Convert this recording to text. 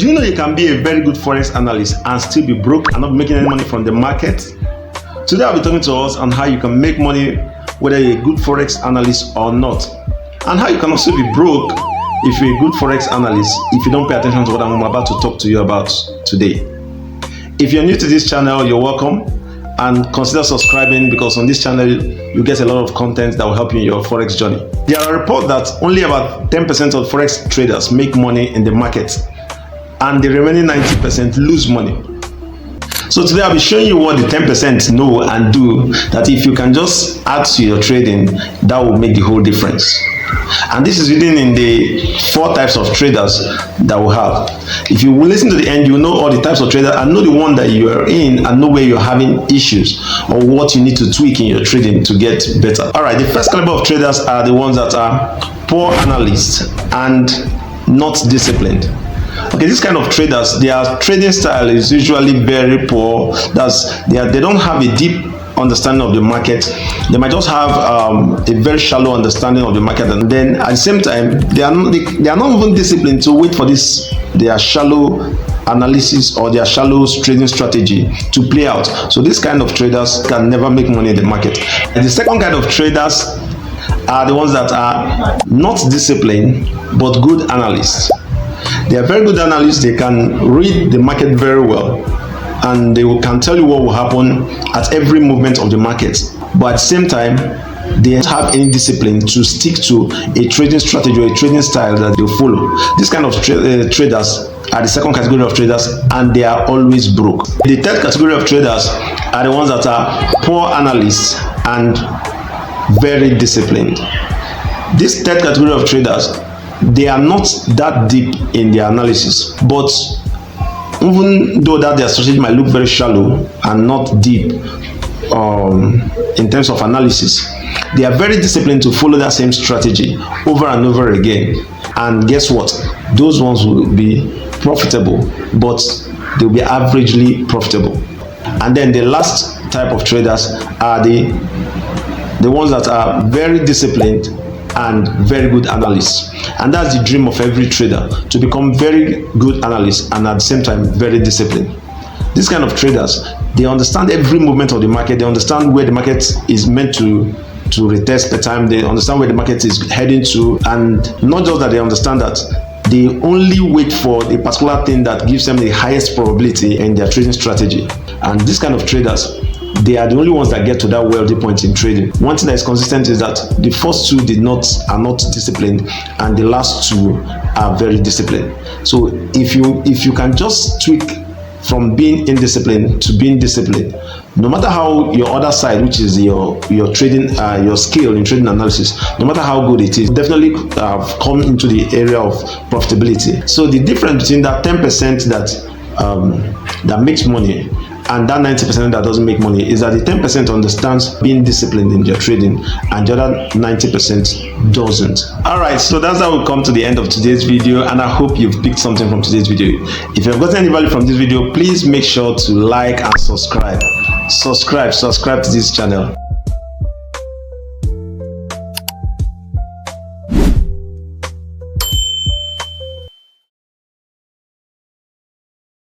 you know you can be a very good forex analyst and still be broke and not making any money from the market? Today I'll be talking to us on how you can make money whether you're a good forex analyst or not, and how you can also be broke if you're a good forex analyst if you don't pay attention to what I'm about to talk to you about today. If you're new to this channel, you're welcome, and consider subscribing, because on this channel you get a lot of content that will help you in your forex journey. There are reports that only about 10% of forex traders make money in the market, and the remaining 90% lose money. So today I'll be showing you what the 10% know and do, that if you can just add to your trading, that will make the whole difference. And this is written in the 4 types of traders that we have. If you will listen to the end, you will know all the types of traders and know the one that you are in and know where you're having issues or what you need to tweak in your trading to get better. All right, the first caliber of traders are the ones that are poor analysts and not disciplined. Okay, this kind of traders, their trading style is usually very poor. They don't have a deep understanding of the market. They might just have a very shallow understanding of the market, and then at the same time they are not even disciplined to wait for their shallow analysis or their shallow trading strategy to play out. So this kind of traders can never make money in the market. And the second kind of traders are the ones that are not disciplined but good analysts. They are very good analysts. They can read the market very well, and they can tell you what will happen at every movement of the market. But at the same time, they don't have any discipline to stick to a trading strategy or a trading style that they follow. This kind of traders are the second category of traders, and they are always broke. The third category of traders are the ones that are poor analysts and very disciplined. This third category of traders, they are not that deep in their analysis, but even though that their strategy might look very shallow and not deep in terms of analysis, they are very disciplined to follow that same strategy over and over again. And guess what? Those ones will be profitable, but they'll be averagely profitable. And then the last type of traders are the ones that are very disciplined and very good analysts. And that's the dream of every trader, to become very good analysts and at the same time very disciplined. This kind of traders, they understand every movement of the market. They understand where the market is meant to retest per time. They understand where the market is heading to, and not just that, they understand that they only wait for a particular thing that gives them the highest probability in their trading strategy. And this kind of traders, they are the only ones that get to that wealthy point in trading. One thing that is consistent is that the first two are not disciplined, and the last two are very disciplined. So if you can just tweak from being indisciplined to being disciplined, no matter how your other side, which is your trading, your skill in trading analysis, no matter how good it is, definitely come into the area of profitability. So the difference between that 10% that makes money and that 90% that doesn't make money is that the 10% understands being disciplined in their trading, and the other 90% doesn't. Alright, so that's how we come to the end of today's video, and I hope you've picked something from today's video. If you've gotten any value from this video, please make sure to like and subscribe. Subscribe to this channel.